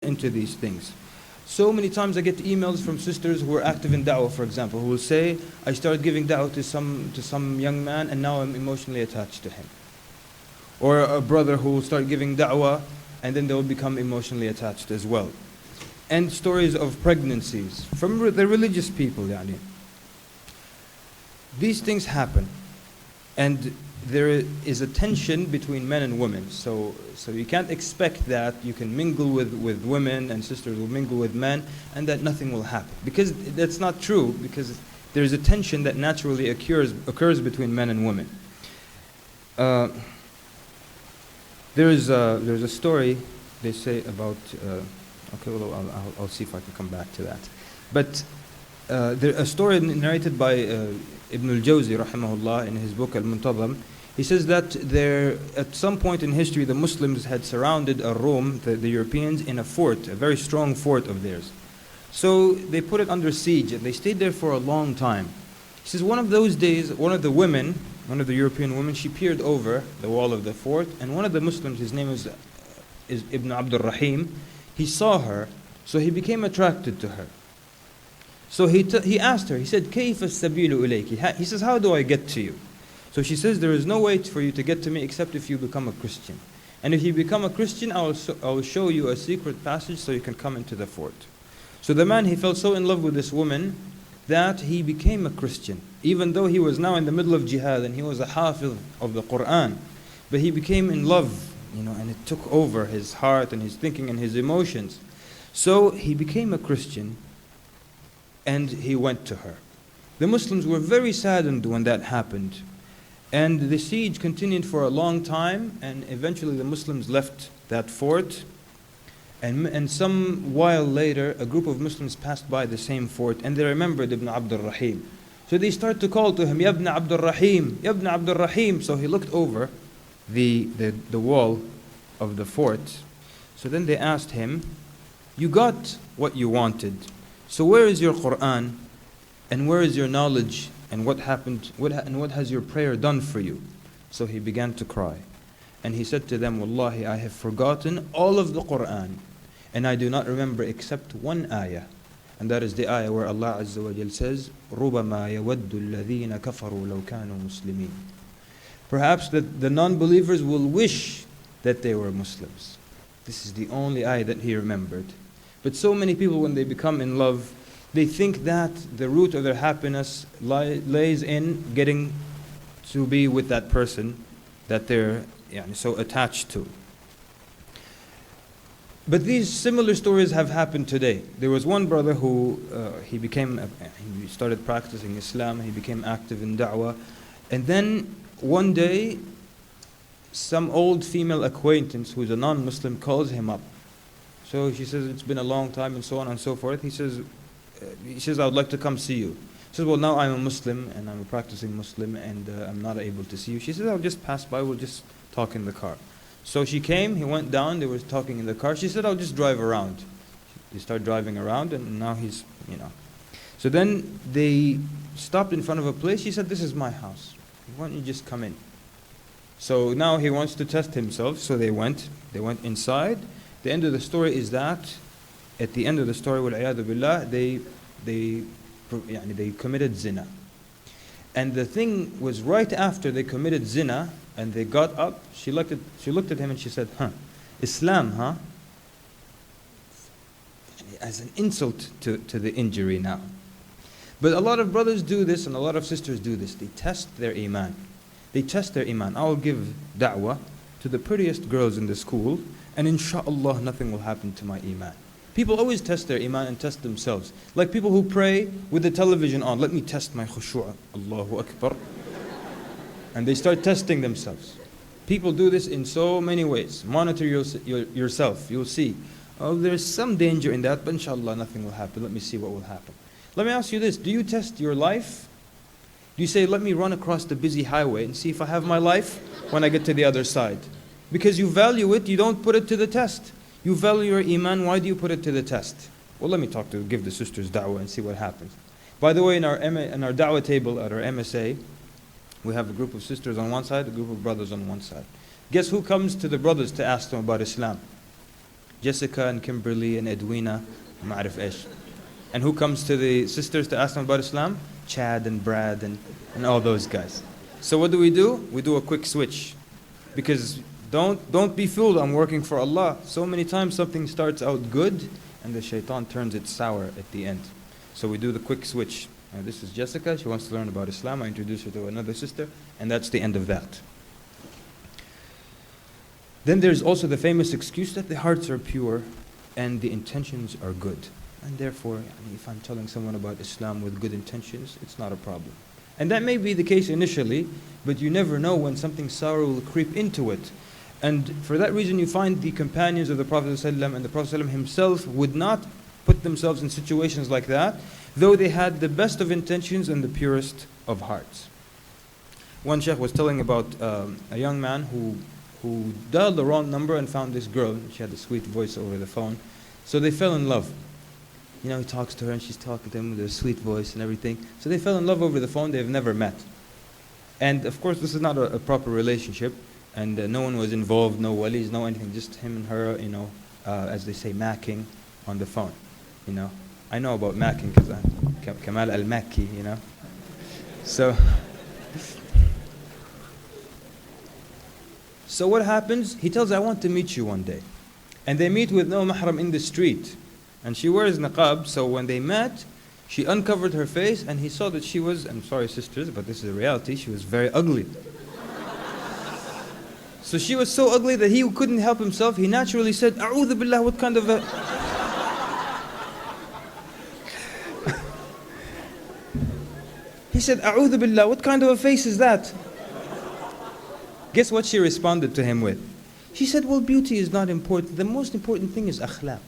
into these things. So many times I get emails from sisters who are active in dawah, for example, who will say, I started giving dawah to some young man and now I'm emotionally attached to him. Or a brother who will start giving da'wah and then they will become emotionally attached as well. And stories of pregnancies from the religious people. Yani. These things happen. And there is a tension between men and women. So you can't expect that you can mingle with women and sisters will mingle with men and that nothing will happen. Because that's not true, because there's a tension that naturally occurs between men and women. There's a story they say about, okay, well, I'll see if I can come back to that. But a story narrated by Ibn al-Jawzi rahimahullah in his book Al-Muntazam. He says that at some point in history the Muslims had surrounded Rome, the Europeans, in a fort, a very strong fort of theirs. So they put it under siege and they stayed there for a long time. He says one of those days, one of the European women, she peered over the wall of the fort, and one of the Muslims, his name is Ibn Abdul Rahim, he saw her, so he became attracted to her. So he asked her, he said, كيف السبيل إليك? He says, how do I get to you? So she says, there is no way for you to get to me except if you become a Christian. And if you become a Christian, I will show you a secret passage so you can come into the fort. So the man, he fell so in love with this woman that he became a Christian, even though he was now in the middle of jihad and he was a hafiz of the Quran. But he became in love, and it took over his heart and his thinking and his emotions. So he became a Christian and he went to her. The Muslims were very saddened when that happened. And the siege continued for a long time, and eventually the Muslims left that fort. And some while later, a group of Muslims passed by the same fort, and they remembered Ibn Abdul Rahim. So they started to call to him, Ya Ibn Abdul Rahim, Ya Ibn Abdul Rahim. So he looked over the wall of the fort. So then they asked him, you got what you wanted. So where is your Quran? And where is your knowledge? And what happened? What has your prayer done for you? So he began to cry. And he said to them, Wallahi, I have forgotten all of the Quran. And I do not remember except one ayah. And that is the ayah where Allah Azza wa Jal says, رُبَمَا يَوَدُّ الَّذِينَ كَفَرُوا لَوْ كَانُوا مُسْلِمِينَ. Perhaps that the non-believers will wish that they were Muslims. This is the only ayah that he remembered. But so many people, when they become in love, they think that the root of their happiness lays in getting to be with that person that they're so attached to. But these similar stories have happened today. There was one brother who he started practicing Islam, he became active in da'wah, and then one day some old female acquaintance who's a non-Muslim calls him up. So she says, it's been a long time and so on and so forth. He says, I would like to come see you. She says, well, now I'm a Muslim and I'm a practicing Muslim and I'm not able to see you. She says, I'll just pass by, we'll just talk in the car. So she came, he went down, they were talking in the car. She said, I'll just drive around. They start driving around and now he's. So then they stopped in front of a place. She said, this is my house. Why don't you just come in? So now he wants to test himself. So they went inside. The end of the story is that at the end of the story, وَالْعِيَاذُ بِاللَّهِ, they committed zina. And the thing was right after they committed zina and they got up, she looked at him and she said, Islam, huh? As an insult to the injury now. But a lot of brothers do this and a lot of sisters do this. They test their iman. I will give da'wah to the prettiest girls in the school and inshaAllah nothing will happen to my iman. People always test their iman and test themselves. Like people who pray with the television on. Let me test my khushu'. Allahu Akbar. And they start testing themselves. People do this in so many ways. Monitor yourself. You'll see. Oh, there's some danger in that, but inshallah nothing will happen. Let me see what will happen. Let me ask you this. Do you test your life? Do you say, let me run across the busy highway and see if I have my life when I get to the other side? Because you value it, you don't put it to the test. You value your iman, why do you put it to the test? Well, let me give the sisters da'wah and see what happens. By the way, in our da'wah table at our MSA, we have a group of sisters on one side, a group of brothers on one side. Guess who comes to the brothers to ask them about Islam? Jessica and Kimberly and Edwina, ma'arif ish. And who comes to the sisters to ask them about Islam? Chad and Brad and all those guys. So what do? We do a quick switch. Because don't be fooled, I'm working for Allah. So many times something starts out good and the shaitan turns it sour at the end. So we do the quick switch. This is Jessica, she wants to learn about Islam. I introduce her to another sister, and that's the end of that. Then there's also the famous excuse that the hearts are pure and the intentions are good. And therefore, if I'm telling someone about Islam with good intentions, it's not a problem. And that may be the case initially, but you never know when something sour will creep into it. And for that reason, you find the companions of the Prophet ﷺ and the Prophet ﷺ himself would not put themselves in situations like that, though they had the best of intentions and the purest of hearts. One sheikh was telling about a young man who dialed the wrong number and found this girl. She had a sweet voice over the phone. So they fell in love. You know, he talks to her and she's talking to him with a sweet voice and everything. So they fell in love over the phone. They've never met. And of course, this is not a proper relationship. And no one was involved, no walis, no anything. Just him and her, you know, as they say, macking on the phone. You know, I know about macking because I'm Kamal El Mekki, you know. So what happens? He tells her, I want to meet you one day. And they meet with no mahram in the street. And she wears niqab, so when they met, she uncovered her face and he saw that she was, I'm sorry sisters, but this is the reality, she was very ugly. So she was so ugly that he couldn't help himself. He naturally said, A'udhu billah, what kind of a... He said, A'udhu billah, what kind of a face is that? Guess what she responded to him with? She said, well, beauty is not important. The most important thing is akhlaq.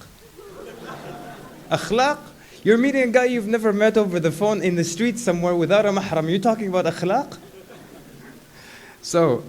Akhlaq? You're meeting a guy you've never met over the phone in the street somewhere without a mahram. You're talking about akhlaq? So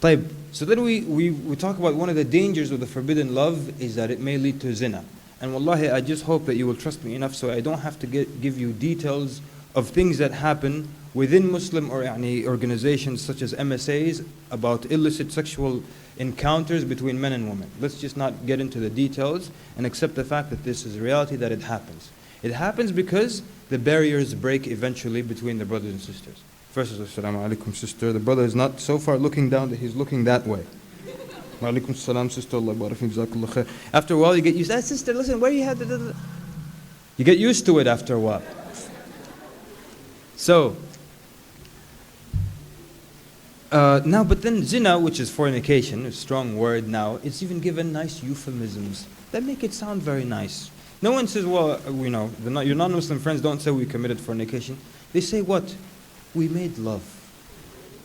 then we talk about one of the dangers of the forbidden love is that it may lead to zina. And wallahi, I just hope that you will trust me enough so I don't have to give you details of things that happen within Muslim or organizations such as MSAs about illicit sexual encounters between men and women. Let's just not get into the details and accept the fact that this is a reality, that it happens. It happens because the barriers break eventually between the brothers and sisters. First is Assalamu alaikum, sister. The brother is not so far looking down that he's looking that way. Wa alaikum salam, sister. Allah barak fik, jazakallah khair. After a while you get used to, sister, listen, where you had the... You get used to it after a while. So, now, but then zina, which is fornication, a strong word now, it's even given nice euphemisms that make it sound very nice. No one says, well, you know, your non-Muslim friends don't say we committed fornication. They say what? We made love.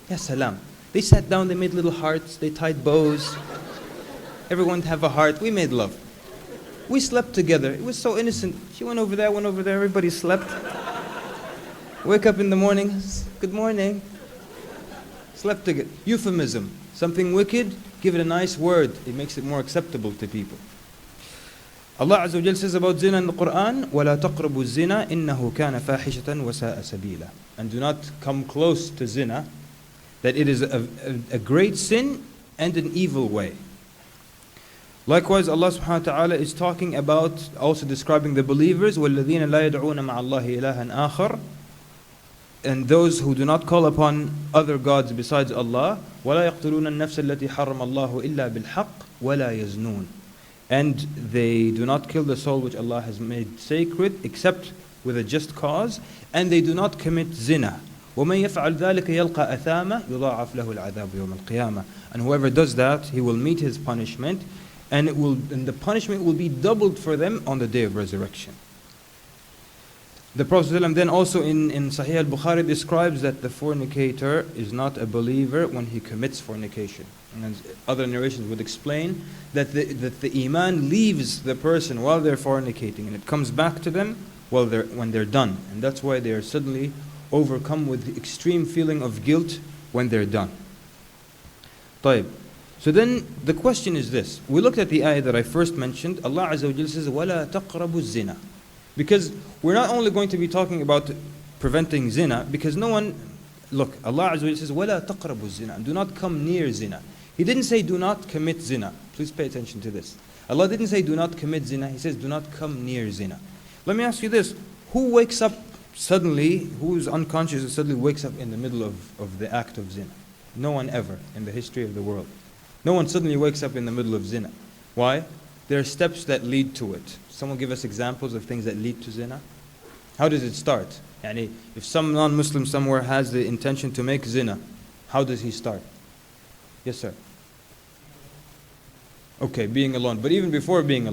Ya salam. They sat down, they made little hearts, they tied bows. Everyone have a heart. We made love. We slept together. It was so innocent. She went over there, everybody slept. Wake up in the morning, good morning. Slept together. Euphemism. Something wicked, give it a nice word. It makes it more acceptable to people. Allah Azza wa Jal says about zina in the Quran, وَلَا تَقْرَبُوا الزِّنَا إِنَّهُ كَانَ فَاحِشَةً وَسَاءَ سَبِيلًا. And do not come close to zina, that it is a great sin and an evil way. Likewise, Allah subhanahu wa ta'ala is talking about, also describing the believers, وَالَّذِينَ لَا يَدْعُونَ مَعَ اللَّهِ إِلَهًا آخَرَ, and those who do not call upon other gods besides Allah, وَلَا يَقْتُلُونَ النَّفْسَ الَّتِي حَرَّمَ اللَّهُ إِلَّا بِالْحَقِّ وَلَا يَزْنُونَ. And they do not kill the soul which Allah has made sacred except with a just cause, and they do not commit zina. وَمَنْ يَفْعَلْ ذَلِكَ يَلْقَى أَثَامًا يُضَاعَفْ لَهُ الْعَذَابُ يَوْمَ الْقِيَامَةِ. And whoever does that, he will meet his punishment, and the punishment will be doubled for them on the day of resurrection. The Prophet ﷺ then also in Sahih al-Bukhari describes that the fornicator is not a believer when he commits fornication. And other narrations would explain that the iman leaves the person while they're fornicating, and it comes back to them when they're done. And that's why they are suddenly overcome with the extreme feeling of guilt when they're done. طيب. So then the question is this. We looked at the ayah that I first mentioned. Allah Azza wa Jalla says, وَلَا تَقْرَبُوا الزِّنَا. Because we're not only going to be talking about preventing zina, because no one, look, Allah Azza wa Jalla says, وَلَا تَقْرَبُوا الزِّنَا. Do not come near zina. He didn't say do not commit zina. Please pay attention to this. Allah didn't say do not commit zina. He says do not come near zina. Let me ask you this. Who wakes up suddenly, who is unconscious and suddenly wakes up in the middle of the act of zina? No one ever in the history of the world. No one suddenly wakes up in the middle of zina. Why? There are steps that lead to it. Someone give us examples of things that lead to zina? How does it start? Yani, if some non-Muslim somewhere has the intention to make zina, how does he start? Yes, sir. Okay, being alone. But even before being alone,